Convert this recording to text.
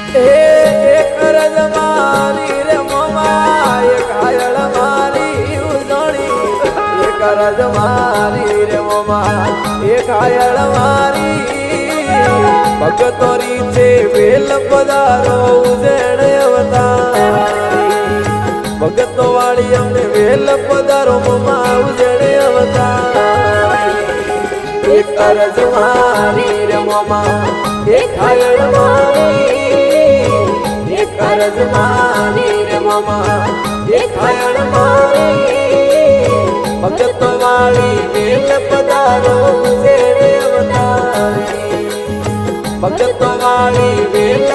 એક રજ મારી રે મોમા એક હાયળ મારી ઉજણી એક રજ મારી રે મોમા એક હાયળ મારી ભગતોરી છે વેલ પધારો ઉજણ અવતારી ભગતો વાળી અમને વેલ પધારો મોમા ઉજણ અવતારી એક રજ મારી રે મોમા એક હાયળ મારી એક રજ મારી રે મોમા એક હાયળ મારી ભગતો વાળી વેલ પધારો ઉજણ અવતારી ભગતો વાળી વેલ